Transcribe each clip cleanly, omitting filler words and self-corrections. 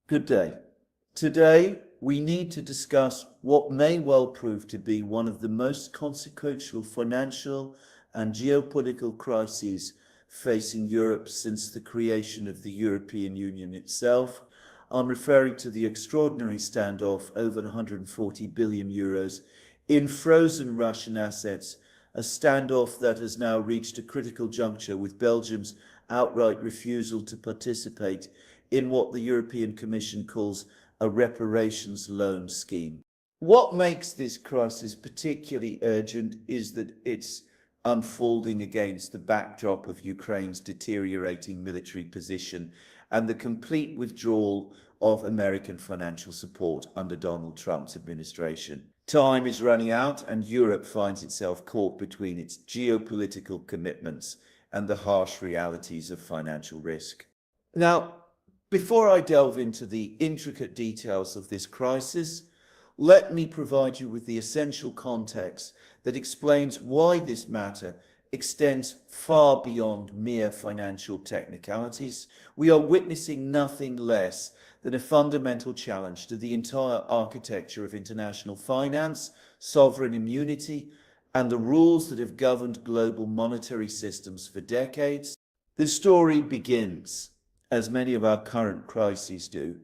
Good day. Today, we need to discuss what may well prove to be one of the most consequential financial and geopolitical crises facing Europe since the creation of the European Union itself. I'm referring to the extraordinary standoff over 140 billion euros in frozen Russian assets, a standoff that has now reached a critical juncture with Belgium's outright refusal to participate in what the European Commission calls a reparations loan scheme. What makes this crisis particularly urgent is that it's unfolding against the backdrop of Ukraine's deteriorating military position and the complete withdrawal of American financial support under Donald Trump's administration. Time is running out and Europe finds itself caught between its geopolitical commitments and the harsh realities of financial risk. Now, before I delve into the intricate details of this crisis, let me provide you with the essential context that explains why this matter extends far beyond mere financial technicalities. We are witnessing nothing less than a fundamental challenge to the entire architecture of international finance, sovereign immunity, and the rules that have governed global monetary systems for decades. The story begins, as many of our current crises do,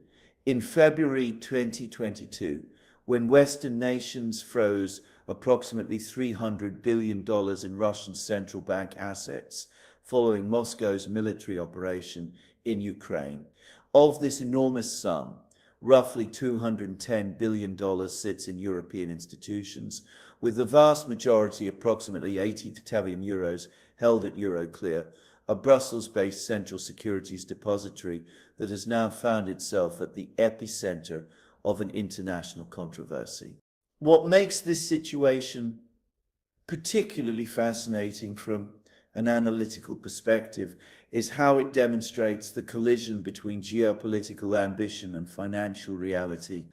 in February 2022, when Western nations froze approximately $300 billion in Russian central bank assets following Moscow's military operation in Ukraine. Of this enormous sum, roughly $210 billion sits in European institutions, with the vast majority, approximately 80 billion euros, held at Euroclear, a Brussels-based central securities depository that has now found itself at the epicenter of an international controversy. What makes this situation particularly fascinating from an analytical perspective is how it demonstrates the collision between geopolitical ambition and financial reality.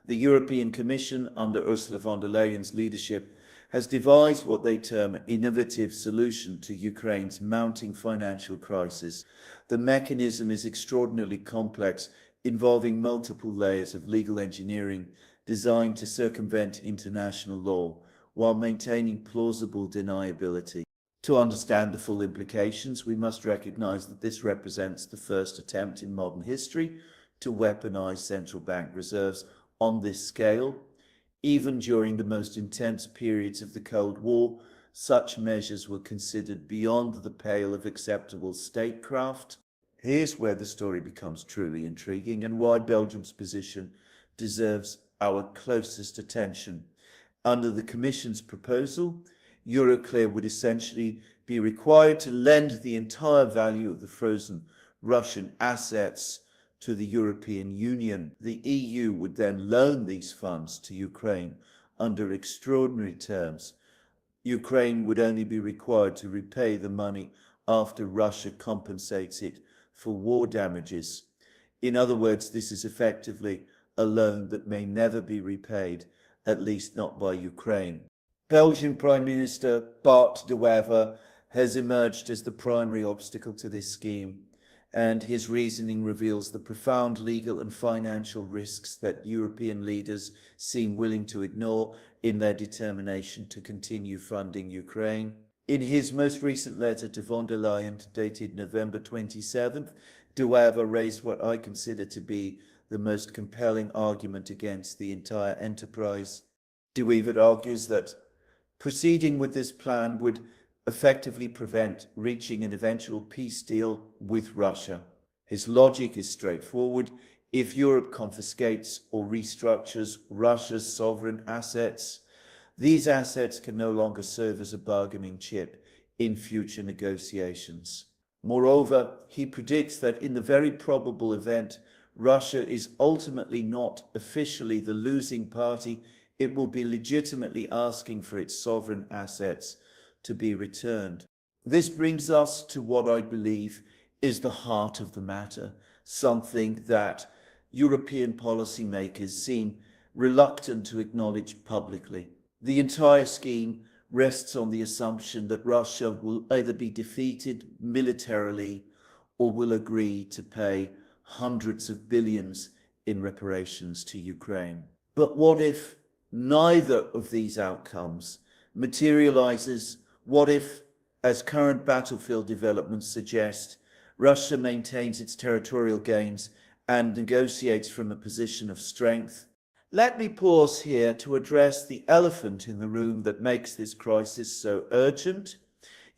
The European Commission, under Ursula von der Leyen's leadership, has devised what they term an innovative solution to Ukraine's mounting financial crisis. The mechanism is extraordinarily complex, involving multiple layers of legal engineering designed to circumvent international law while maintaining plausible deniability. To understand the full implications, we must recognize that this represents the first attempt in modern history to weaponize central bank reserves on this scale. Even during the most intense periods of the Cold War, such measures were considered beyond the pale of acceptable statecraft. Here's where the story becomes truly intriguing and why Belgium's position deserves our closest attention. Under the Commission's proposal, Euroclear would essentially be required to lend the entire value of the frozen Russian assets to the European Union. The EU would then loan these funds to Ukraine under extraordinary terms. Ukraine would only be required to repay the money after Russia compensates it for war damages. In other words, this is effectively a loan that may never be repaid, at least not by Ukraine. Belgian Prime Minister Bart de Wever has emerged as the primary obstacle to this scheme, and his reasoning reveals the profound legal and financial risks that European leaders seem willing to ignore in their determination to continue funding Ukraine. In his most recent letter to von der Leyen, dated November 27th, de Wever raised what I consider to be the most compelling argument against the entire enterprise. De Wever argues that proceeding with this plan would effectively prevent reaching an eventual peace deal with Russia. His logic is straightforward. If Europe confiscates or restructures Russia's sovereign assets, these assets can no longer serve as a bargaining chip in future negotiations. Moreover, he predicts that in the very probable event Russia is ultimately not officially the losing party, it will be legitimately asking for its sovereign assets to be returned. This brings us to what I believe is the heart of the matter, something that European policymakers seem reluctant to acknowledge publicly. The entire scheme rests on the assumption that Russia will either be defeated militarily or will agree to pay hundreds of billions in reparations to Ukraine. But what if neither of these outcomes materializes? What if, as current battlefield developments suggest, Russia maintains its territorial gains and negotiates from a position of strength? Let me pause here to address the elephant in the room that makes this crisis so urgent.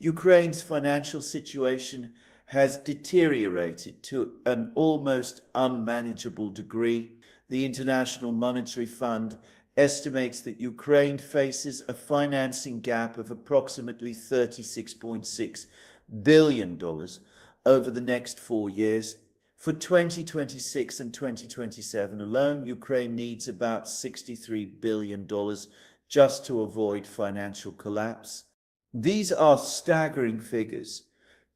Ukraine's financial situation has deteriorated to an almost unmanageable degree. The International Monetary Fund estimates that Ukraine faces a financing gap of approximately $36.6 billion over the next 4 years. For 2026 and 2027 alone, Ukraine needs about $63 billion just to avoid financial collapse. These are staggering figures.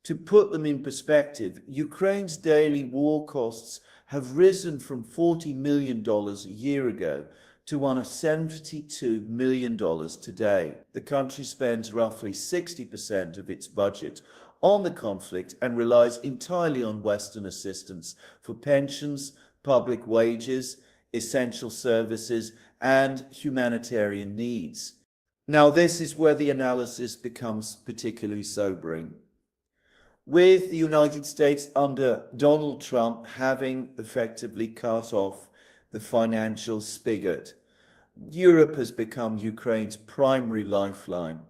To put them in perspective, Ukraine's daily war costs have risen from $40 million a year ago to $172 million today. The country spends roughly 60% of its budget on the conflict and relies entirely on Western assistance for pensions, public wages, essential services, and humanitarian needs. Now, this is where the analysis becomes particularly sobering. With the United States under Donald Trump having effectively cut off the financial spigot, Europe has become Ukraine's primary lifeline.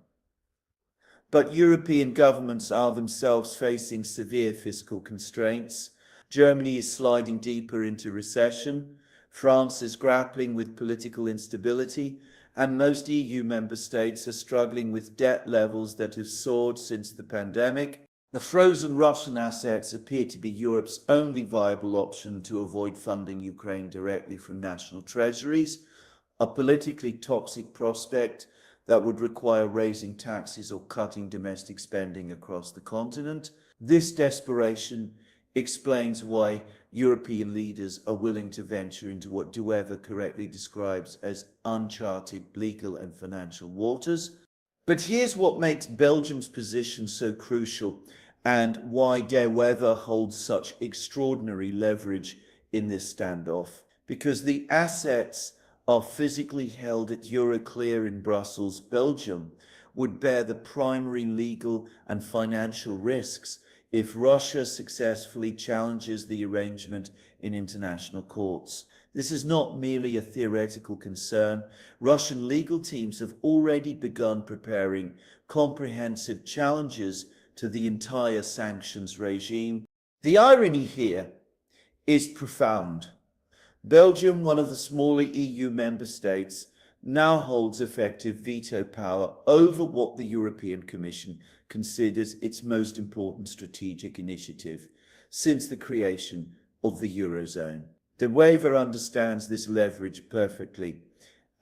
But European governments are themselves facing severe fiscal constraints. Germany is sliding deeper into recession. France is grappling with political instability, and most EU member states are struggling with debt levels that have soared since the pandemic. The frozen Russian assets appear to be Europe's only viable option to avoid funding Ukraine directly from national treasuries, a politically toxic prospect that would require raising taxes or cutting domestic spending across the continent. This desperation explains why European leaders are willing to venture into what Duever correctly describes as uncharted legal and financial waters. But here's what makes Belgium's position so crucial and why Geopolitical holds such extraordinary leverage in this standoff. Because the assets are physically held at Euroclear in Brussels. Belgium would bear the primary legal and financial risks if Russia successfully challenges the arrangement in international courts. This is not merely a theoretical concern. Russian legal teams have already begun preparing comprehensive challenges to the entire sanctions regime. The irony here is profound. Belgium, one of the smaller EU member states, now holds effective veto power over what the European Commission considers its most important strategic initiative since the creation of the Eurozone. De Wever understands this leverage perfectly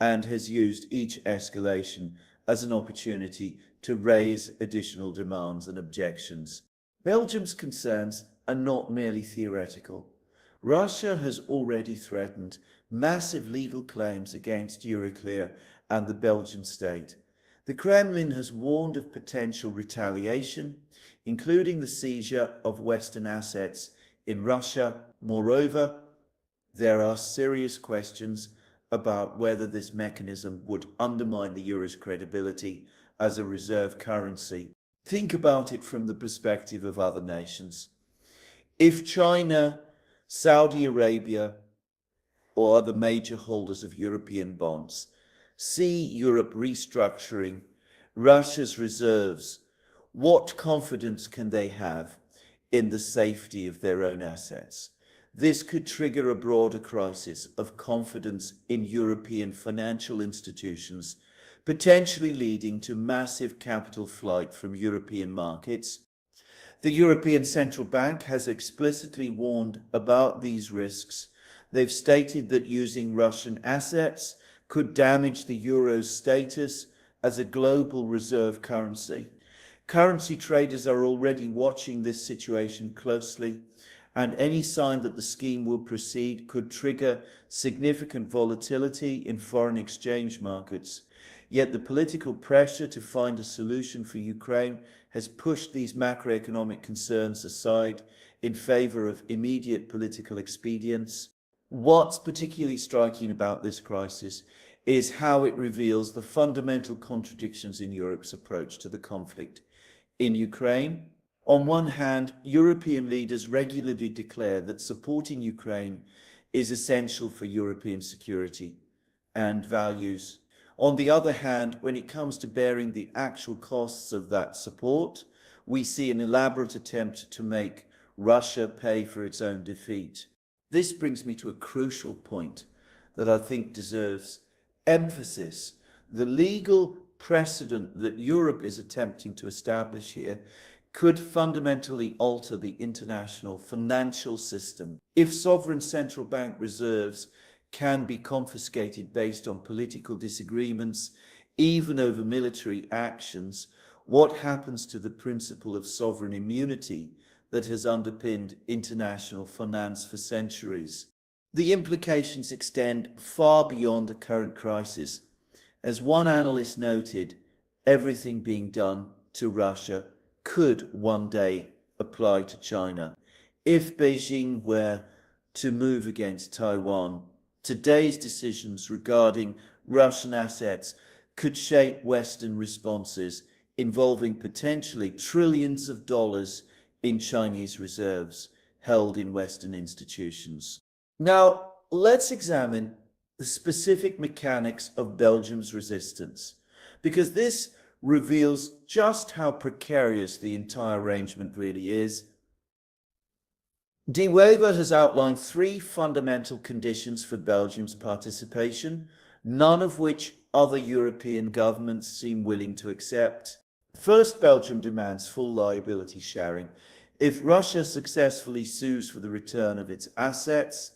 and has used each escalation as an opportunity to raise additional demands and objections. Belgium's concerns are not merely theoretical. Russia has already threatened massive legal claims against Euroclear and the Belgian state. The Kremlin has warned of potential retaliation, including the seizure of Western assets in Russia. Moreover, there are serious questions about whether this mechanism would undermine the euro's credibility as a reserve currency. Think about it from the perspective of other nations. If China, Saudi Arabia, or other major holders of European bonds see Europe restructuring Russia's reserves, what confidence can they have in the safety of their own assets? This could trigger a broader crisis of confidence in European financial institutions, potentially leading to massive capital flight from European markets. The European Central Bank has explicitly warned about these risks. They've stated that using Russian assets could damage the euro's status as a global reserve currency. Currency traders are already watching this situation closely, and any sign that the scheme will proceed could trigger significant volatility in foreign exchange markets. Yet the political pressure to find a solution for Ukraine has pushed these macroeconomic concerns aside in favor of immediate political expedience. What's particularly striking about this crisis is how it reveals the fundamental contradictions in Europe's approach to the conflict in Ukraine. On one hand, European leaders regularly declare that supporting Ukraine is essential for European security and values. On the other hand, when it comes to bearing the actual costs of that support, we see an elaborate attempt to make Russia pay for its own defeat. This brings me to a crucial point that I think deserves emphasis. The legal precedent that Europe is attempting to establish here could fundamentally alter the international financial system. If sovereign central bank reserves can be confiscated based on political disagreements, even over military actions, what happens to the principle of sovereign immunity that has underpinned international finance for centuries? The implications extend far beyond the current crisis. As one analyst noted, everything being done to Russia could one day apply to China. If Beijing were to move against Taiwan, today's decisions regarding Russian assets could shape Western responses involving potentially trillions of dollars in Chinese reserves held in Western institutions. Now, let's examine the specific mechanics of Belgium's resistance, because this reveals just how precarious the entire arrangement really is. De Wever has outlined three fundamental conditions for Belgium's participation, none of which other European governments seem willing to accept. First, Belgium demands full liability sharing. If Russia successfully sues for the return of its assets,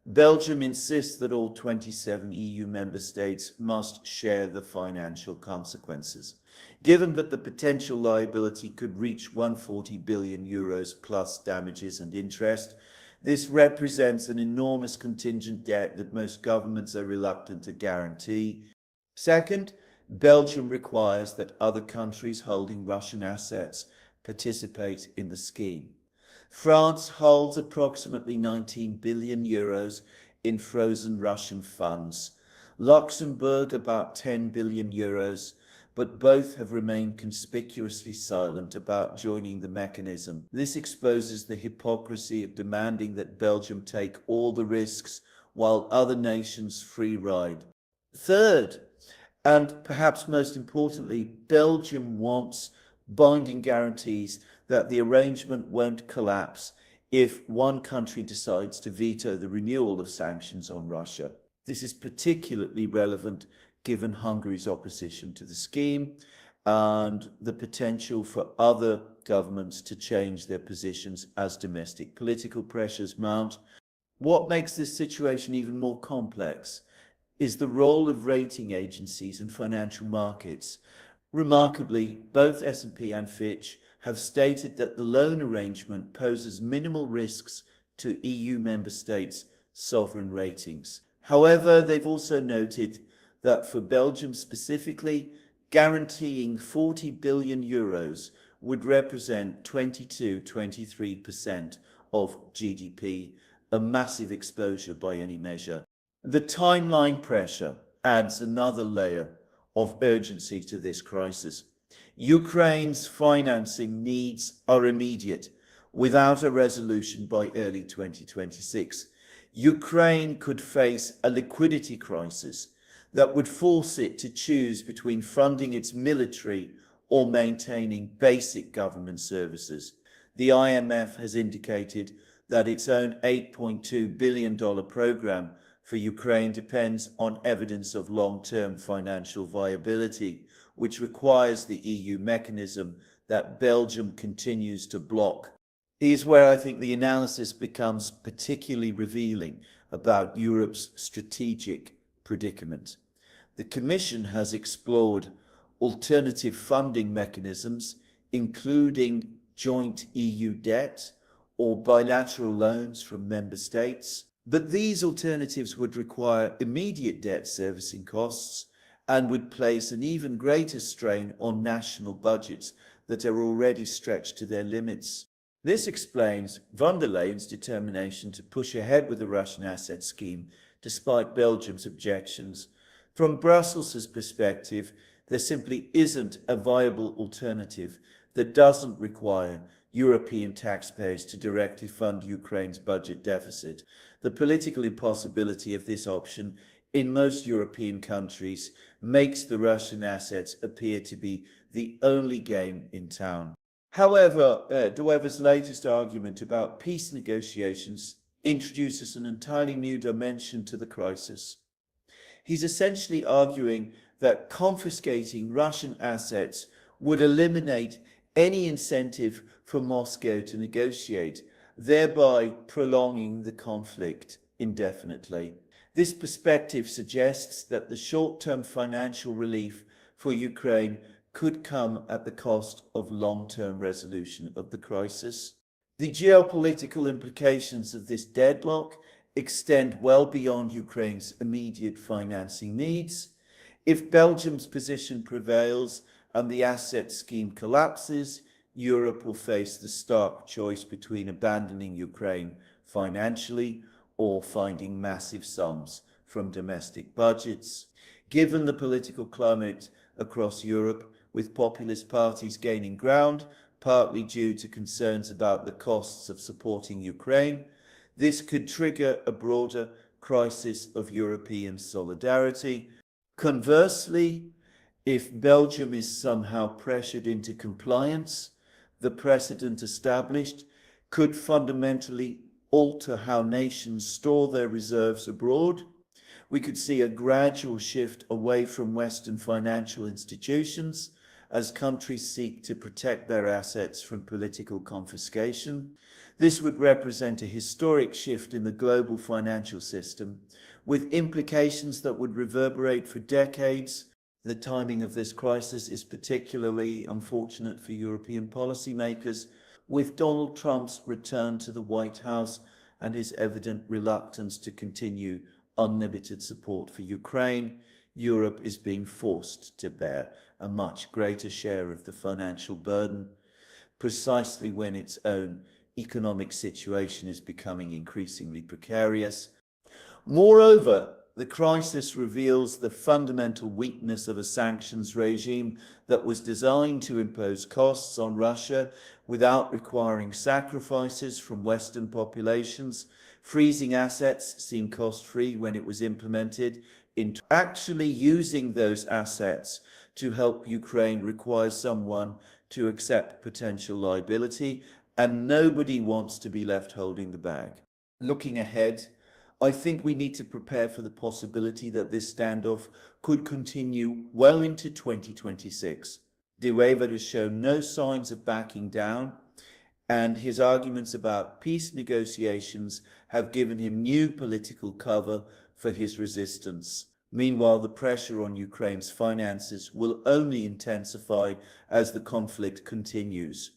Belgium insists that all 27 EU member states must share the financial consequences. Given that the potential liability could reach 140 billion euros plus damages and interest, this represents an enormous contingent debt that most governments are reluctant to guarantee. Second, Belgium requires that other countries holding Russian assets participate in the scheme. France holds approximately 19 billion euros in frozen Russian funds. Luxembourg about 10 billion euros, but both have remained conspicuously silent about joining the mechanism. This exposes the hypocrisy of demanding that Belgium take all the risks while other nations free ride. Third, and perhaps most importantly, Belgium wants binding guarantees that the arrangement won't collapse if one country decides to veto the renewal of sanctions on Russia. This is particularly relevant given Hungary's opposition to the scheme and the potential for other governments to change their positions as domestic political pressures mount. What makes this situation even more complex is the role of rating agencies and financial markets. Remarkably, both S&P and Fitch have stated that the loan arrangement poses minimal risks to EU member states' sovereign ratings. However, they've also noted that for Belgium specifically, guaranteeing 40 billion euros would represent 22-23% of GDP, a massive exposure by any measure. The timeline pressure adds another layer of urgency to this crisis. Ukraine's financing needs are immediate. Without a resolution by early 2026, Ukraine could face a liquidity crisis that would force it to choose between funding its military or maintaining basic government services. The IMF has indicated that its own $8.2 billion program for Ukraine depends on evidence of long-term financial viability, which requires the EU mechanism that Belgium continues to block. Here's where I think the analysis becomes particularly revealing about Europe's strategic predicament. The Commission has explored alternative funding mechanisms, including joint EU debt or bilateral loans from member states. But these alternatives would require immediate debt servicing costs and would place an even greater strain on national budgets that are already stretched to their limits. This explains von der Leyen's determination to push ahead with the Russian asset scheme, despite Belgium's objections. From Brussels' perspective, there simply isn't a viable alternative that doesn't require European taxpayers to directly fund Ukraine's budget deficit. The political impossibility of this option in most European countries makes the Russian assets appear to be the only game in town. However, Duever's latest argument about peace negotiations introduces an entirely new dimension to the crisis. He's essentially arguing that confiscating Russian assets would eliminate any incentive for Moscow to negotiate, thereby prolonging the conflict indefinitely. This perspective suggests that the short-term financial relief for Ukraine could come at the cost of long-term resolution of the crisis. The geopolitical implications of this deadlock extend well beyond Ukraine's immediate financing needs. If Belgium's position prevails and the asset scheme collapses, Europe will face the stark choice between abandoning Ukraine financially or finding massive sums from domestic budgets. Given the political climate across Europe, with populist parties gaining ground, partly due to concerns about the costs of supporting Ukraine, this could trigger a broader crisis of European solidarity. Conversely, if Belgium is somehow pressured into compliance, the precedent established could fundamentally alter how nations store their reserves abroad. We could see a gradual shift away from Western financial institutions as countries seek to protect their assets from political confiscation. This would represent a historic shift in the global financial system, with implications that would reverberate for decades. The timing of this crisis is particularly unfortunate for European policymakers, with Donald Trump's return to the White House and his evident reluctance to continue unlimited support for Ukraine. Europe is being forced to bear a much greater share of the financial burden, precisely when its own economic situation is becoming increasingly precarious. Moreover, the crisis reveals the fundamental weakness of a sanctions regime that was designed to impose costs on Russia without requiring sacrifices from Western populations. Freezing assets seemed cost-free when it was implemented. Actually using those assets to help Ukraine requires someone to accept potential liability, and nobody wants to be left holding the bag. Looking ahead, I think we need to prepare for the possibility that this standoff could continue well into 2026. De Wever has shown no signs of backing down, and his arguments about peace negotiations have given him new political cover for his resistance. Meanwhile, the pressure on Ukraine's finances will only intensify as the conflict continues.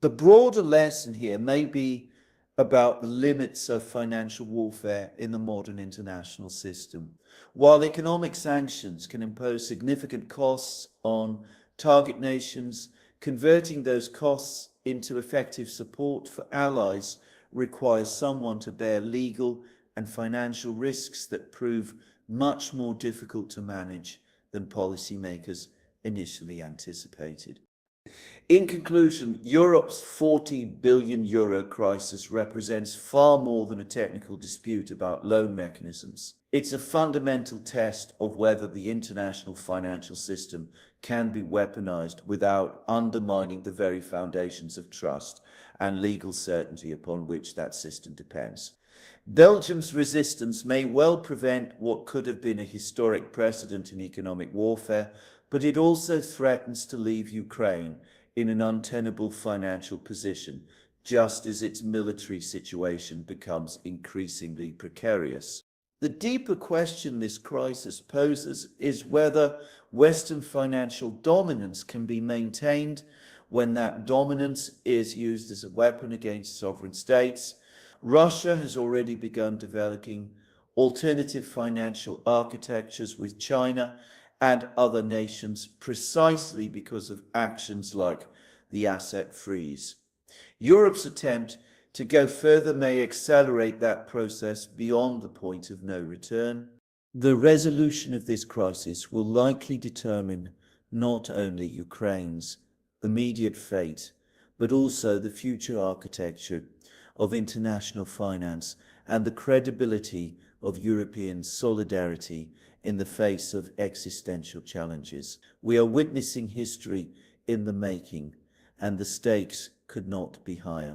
The broader lesson here may be about the limits of financial warfare in the modern international system. While economic sanctions can impose significant costs on target nations, converting those costs into effective support for allies requires someone to bear legal and financial risks that prove much more difficult to manage than policymakers initially anticipated. In conclusion, Europe's €40 billion crisis represents far more than a technical dispute about loan mechanisms. It's a fundamental test of whether the international financial system can be weaponized without undermining the very foundations of trust and legal certainty upon which that system depends. Belgium's resistance may well prevent what could have been a historic precedent in economic warfare, but it also threatens to leave Ukraine in an untenable financial position, just as its military situation becomes increasingly precarious. The deeper question this crisis poses is whether Western financial dominance can be maintained when that dominance is used as a weapon against sovereign states. Russia has already begun developing alternative financial architectures with China and other nations precisely because of actions like the asset freeze. Europe's attempt to go further may accelerate that process beyond the point of no return. The resolution of this crisis will likely determine not only Ukraine's immediate fate, but also the future architecture of international finance and the credibility of European solidarity in the face of existential challenges. We are witnessing history in the making, and the stakes could not be higher.